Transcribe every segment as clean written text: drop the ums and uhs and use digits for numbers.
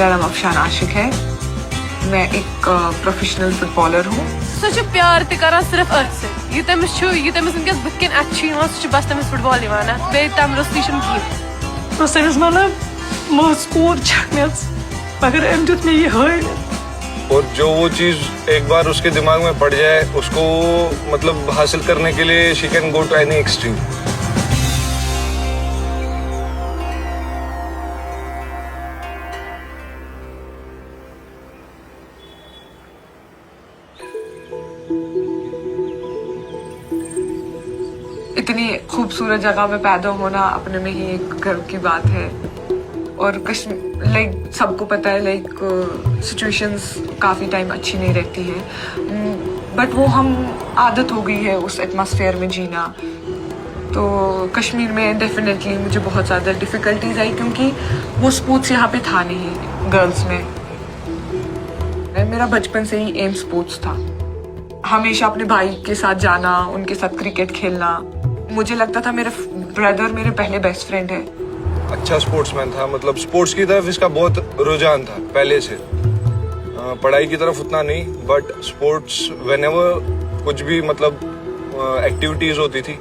मेरा नाम अफशान आशिक है। मैं एक प्रोफेशनल फुटबॉलर हूँ। सो प्यार तक सिर्फ अथ सत यह तमिस वनकस बुथ कन बस तमिस फुटबॉल बे तम रुस्ती तमिस मतलब मह स्कोर छकमेस मगर अम दुत मे यह हाइट। और जो वो चीज एक बार उसके दिमाग में पड़ जाए उसको मतलब हासिल करने के लिए she can go to any extreme. इतनी खूबसूरत जगह में पैदा होना अपने में ही एक गर्व की बात है। और लाइक सबको पता है लाइक सिचुएशंस काफ़ी टाइम अच्छी नहीं रहती है, बट वो हम आदत हो गई है उस एटमॉस्फेयर में जीना। तो कश्मीर में डेफिनेटली मुझे बहुत ज़्यादा डिफ़िकल्टीज आई क्योंकि वो स्पोर्ट्स यहाँ पे था नहीं गर्ल्स में। मेरा बचपन से ही एम स्पोर्ट्स था, हमेशा अपने भाई के साथ जाना, उनके साथ क्रिकेट खेलना। मुझे लगता था मेरा ब्रदर मेरे पहले बेस्ट फ्रेंड है। अच्छा स्पोर्ट्समैन था, मतलब स्पोर्ट्स की तरफ इसका बहुत रुझान था पहले से। पढ़ाई की तरफ उतना नहीं, बट स्पोर्ट्स व्हेनेवर कुछ भी मतलब एक्टिविटीज होती थी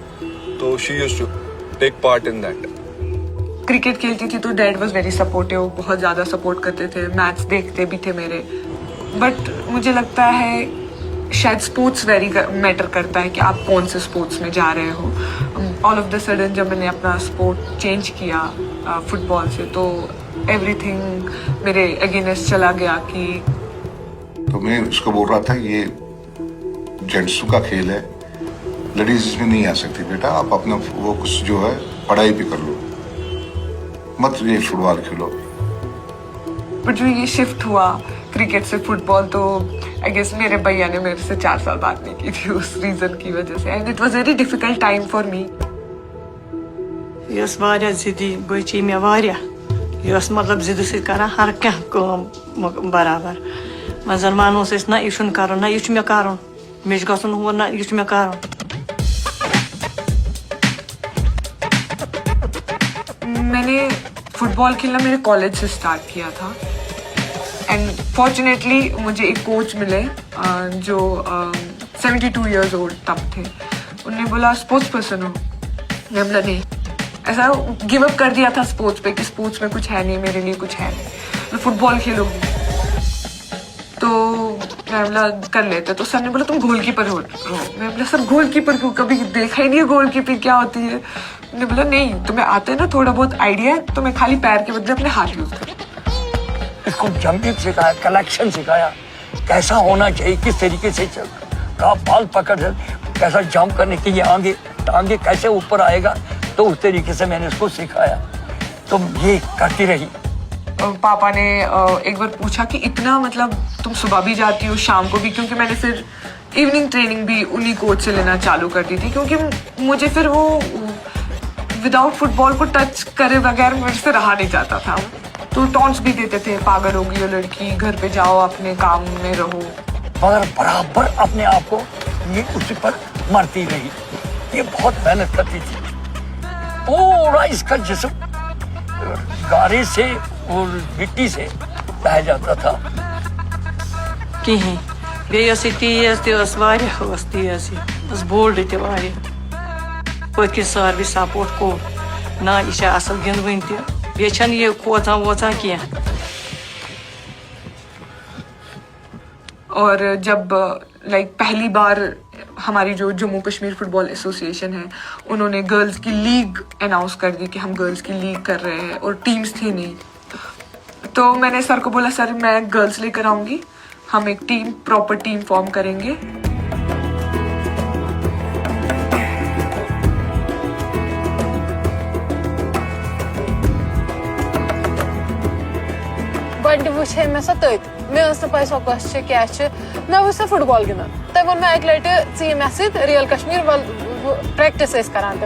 तो she used to take part in that. Cricket खेलती थी तो डैड वाज वेरी सपोर्टिव, बहुत ज़्यादा सपोर्ट करते थे, मैच देखते भी थे मेरे। बट मुझे लगता है शायद स्पोर्ट्स वेरी मैटर करता है कि आप कौन से स्पोर्ट्स में जा रहे हो। ऑल ऑफ द सडन जब मैंने अपना स्पोर्ट चेंज किया फुटबॉल से तो एवरीथिंग मेरे अगेंस्ट चला गया कि तो मैं उसको बोल रहा था ये जेंट्स का खेल है, लेडीज इसमें नहीं आ सकती। बेटा आप अपना वो कुछ जो है पढ़ाई भी कर लो, मत ये फुटबॉल खेलो। पर जो ये शिफ्ट हुआ क्रिकेट से फुटबॉल तो आई गेस मेरे भैया ने मेरे से 4 साल बात नहीं की थी उस रीजन की वजह से, and it was very difficult time for me. Yes वारिया जिद्दी बची मे वारिया, यस मतलब जिद से करन हर कह काम बराबर। मजन मानोस ना यह करन ना यह मे करन, मे गसन हो ना यह मे करन। मैंने फुटबॉल खेलना मेरे कॉलेज से स्टार्ट किया था, एंड फॉर्चुनेटली मुझे एक कोच मिले जो 72 इयर्स ओल्ड तब थे। उन्होंने बोला स्पोर्ट्स पर्सन हो, मैं बोला नहीं, ऐसा गिव अप कर दिया था स्पोर्ट्स पे कि स्पोर्ट्स में कुछ है नहीं, मेरे लिए कुछ है नहीं, मैं फुटबॉल खेलूंगी। तो मैं बोला कर लेते, तो सर ने बोला तुम गोलकीपर हो। मैं बोला सर गोलकीपर क्यों, कभी देखा ही नहीं है गोलकीपर क्या होती है। उन्होंने बोला नहीं तुम्हें आता है ना, थोड़ा बहुत आइडिया है, तुम्हें खाली पैर के बदले अपने हाथ यूज करो। इसको जंपिंग सिखाया, कलेक्शन सिखाया, कैसा होना चाहिए, किस तरीके से का बाल पकड़ कैसा जंप करने के लिए टांगे कैसे ऊपर आएगा, तो उस तरीके से मैंने उसको सिखाया। तो ये करती रही। पापा ने एक बार पूछा कि इतना मतलब तुम सुबह भी जाती हो शाम को भी, क्योंकि मैंने फिर इवनिंग ट्रेनिंग भी उन्हीं कोच से लेना चालू कर दी थी, क्योंकि मुझे फिर वो विदाउट फुटबॉल को टच करे बगैर मेरे से रहा नहीं जाता था। तो टॉन्ट्स भी देते थे, पागल हो गई हो लड़की, घर पे जाओ अपने काम में रहो। मगर बराबर अपने आप को ये उसी पर मरती रही। ये बहुत मेहनत करती थी, पूरा इसका जिस्म गारे से और मिट्टी से बह जाता था। कहीं बेस तेज तेज बोल्ड ते पत सारे सपोर्ट को ना यह असल गिंदवन तन ये खोचान वोचान कह। और जब लाइक पहली बार हमारी जो जम्मू कश्मीर फुटबॉल एसोसिएशन है उन्होंने गर्ल्स की लीग अनाउंस कर दी कि हम गर्ल्स की लीग कर रहे हैं, और टीम्स थी नहीं, तो मैंने सर को बोला सर मैं गर्ल्स लेकर आऊंगी, हम एक टीम प्रॉपर टीम फॉर्म करेंगे। वो मे सो तथ मे पै सो कस क्या मे वो सो फुटबॉल गिंदान, तक वो मे अक लटि मे सत रियल कश्मीर प्रैक्टिस करान।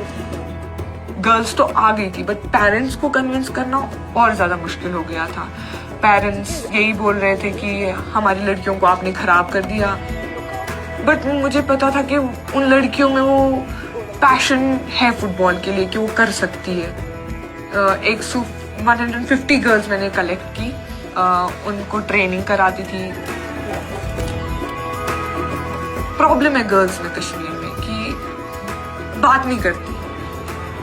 गर्ल्स तो आ गई थी, बट पेरेंट्स को कन्विंस करना और ज्यादा मुश्किल हो गया था। पेरेंट्स यही बोल रहे थे कि हमारी लड़कियों को आपने खराब कर दिया, बट मुझे पता था कि उन लड़कियों में वो पैशन है फुटबॉल के लिए कि वो कर सकती है। 150 गर्ल्स मैंने कलेक्ट की उनको ट्रेनिंग कराती थी। प्रॉब्लम है गर्ल्स में कश्मीर में कि बात नहीं करती।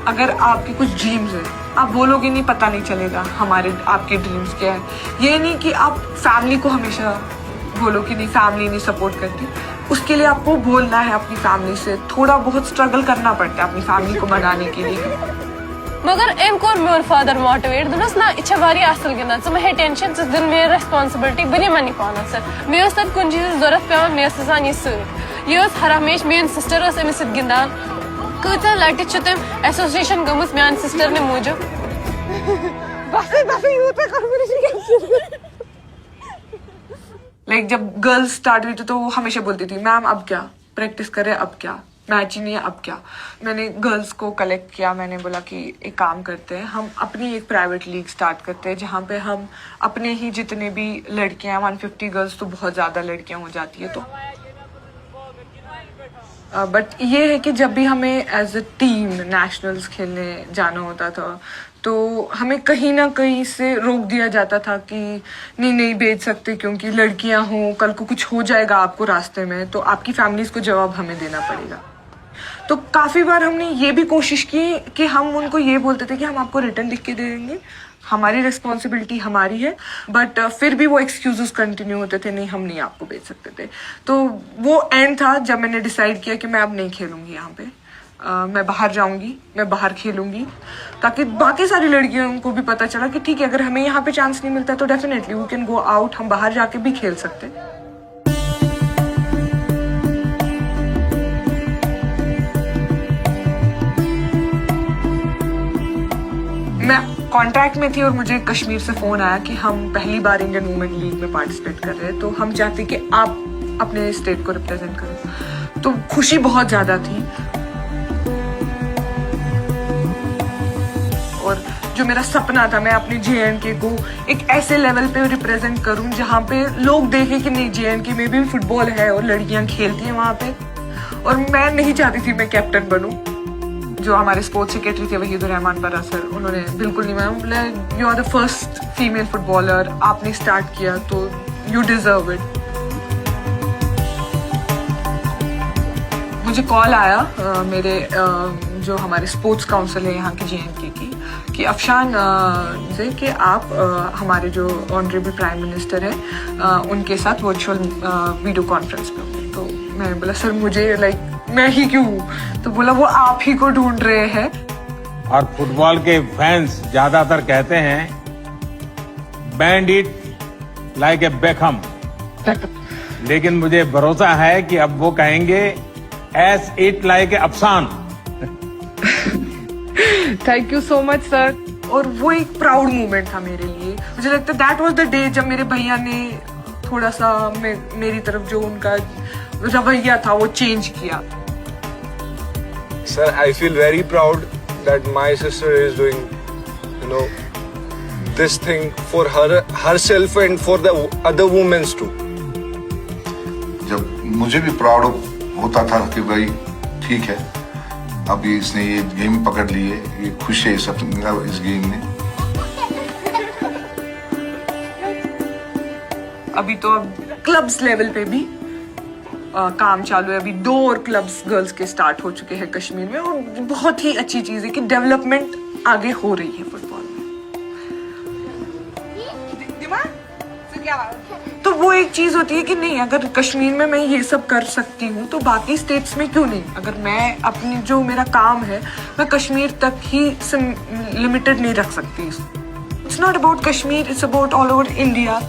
अगर आपके कुछ ड्रीम्स हैं, आप बोलोगे नहीं, पता नहीं चलेगा हमारे आपके ड्रीम्स क्या है। ये नहीं कि आप फैमिली को हमेशा बोलो कि नहीं, फैमिली नहीं सपोर्ट करती। उसके लिए आपको बोलना है अपनी फैमिली से, थोड़ा बहुत स्ट्रगल करना पड़ता है अपनी फैमिली को मनाने के लिए। मगर एम कोर मोर फादर मोटिवेट दोनस ना इच्छा वारी असल गिंदान स मे टेंशन स दिन मे रिस्पांसिबिलिटी बनी मनी पाना से मे उस तक कुछ चीज जरूरत पेवन मे ससान ये सर ये उस हर हमेश मेन सिस्टर उस एम सित गिंदान कता लटि छ तम एसोसिएशन गमस मेन सिस्टर ने मूजब बस यूं तक कर लाइक जब गर्ल्स स्टार्ट हुई तो वो हमेशा बोलती थी, मैम अब क्या प्रैक्टिस करें, अब क्या मैच ही नहीं है, अब क्या। मैंने गर्ल्स को कलेक्ट किया, मैंने बोला कि एक काम करते हैं, हम अपनी एक प्राइवेट लीग स्टार्ट करते हैं जहाँ पे हम अपने ही जितने भी लड़कियां 150 गर्ल्स तो बहुत ज़्यादा लड़कियां हो जाती है। तो बट ये है कि जब भी हमें एज अ टीम नेशनल्स खेलने जाना होता था तो हमें कहीं ना कहीं से रोक दिया जाता था कि नहीं बेच सकते क्योंकि लड़कियां हों, कल को कुछ हो जाएगा आपको रास्ते में तो आपकी फैमिलीज को जवाब हमें देना पड़ेगा। तो काफ़ी बार हमने ये भी कोशिश की कि हम उनको ये बोलते थे कि हम आपको रिटर्न लिख के दे देंगे, हमारी रिस्पॉन्सिबिलिटी हमारी है, बट फिर भी वो एक्सक्यूजेस कंटिन्यू होते थे, नहीं हम नहीं आपको बेच सकते थे। तो वो एंड था जब मैंने डिसाइड किया कि मैं अब नहीं खेलूंगी यहाँ पे, मैं बाहर जाऊंगी, मैं बाहर खेलूंगी, ताकि बाकी सारी लड़कियों को भी पता चला कि ठीक है अगर हमें यहाँ पे चांस नहीं मिलता तो definitely we can go out, हम बाहर जाके भी खेल सकते हैं। मैं कॉन्ट्रैक्ट में थी और मुझे कश्मीर से फोन आया कि हम पहली बार इंडियन वुमेन लीग में पार्टिसिपेट कर रहे हैं, तो हम चाहते कि आप अपने स्टेट को रिप्रेजेंट करो। तो खुशी बहुत ज्यादा थी और जो मेरा सपना था मैं अपने JNK को एक ऐसे लेवल पे रिप्रेजेंट करूं जहां पे लोग देखें कि नहीं JNK में भी फुटबॉल है और लड़कियां खेलती हैं वहां पे। और मैं नहीं चाहती थी मैं कैप्टन बनूं। जो हमारे स्पोर्ट्स सेक्रेटरी थे वहीदुर रहमान बरा सर, उन्होंने बिल्कुल नहीं, मैम बोला you are the first female footballer, आपने स्टार्ट किया तो यू डिजर्व इट। मुझे कॉल आया मेरे जो हमारे स्पोर्ट्स काउंसिल है यहाँ की JNK की कि अफशान से कि आप हमारे जो ऑनरेबल प्राइम मिनिस्टर है उनके साथ वर्चुअल वीडियो कॉन्फ्रेंस पे होंगे। तो मैं बोला सर मुझे लाइक मैं ही क्यों, तो बोला वो आप ही को ढूंढ रहे हैं। और फुटबॉल के फैंस ज्यादातर कहते हैं band it like a Beckham, लेकिन मुझे भरोसा है कि अब वो कहेंगे S it like a Afsan. Thank you so much sir. और वो एक प्राउड मोमेंट था मेरे लिए, मुझे लगता है दैट वाज द डे जब मेरे भैया ने थोड़ा सा मेरी तरफ जो उनका रवैया था वो चेंज किया। Sir, I feel very proud that my sister is doing, you know, this thing for herself and for the other women too. जब मुझे भी प्राउड होता था कि भाई ठीक है अभी इसने ये गेम पकड़ ली है, ये खुश है सब इस गेम में। अभी तो अब क्लब्स लेवल पे भी काम चालू है। अभी 2 और क्लब्स गर्ल्स के स्टार्ट हो चुके हैं कश्मीर में और बहुत ही अच्छी चीज है कि डेवलपमेंट आगे हो रही है फुटबॉल में। तो वो एक चीज होती है कि नहीं अगर कश्मीर में मैं ये सब कर सकती हूँ तो बाकी स्टेट्स में क्यों नहीं। अगर मैं अपनी जो मेरा काम है मैं कश्मीर तक ही लिमिटेड नहीं रख सकती। It's not about Kashmir, it's about all over India.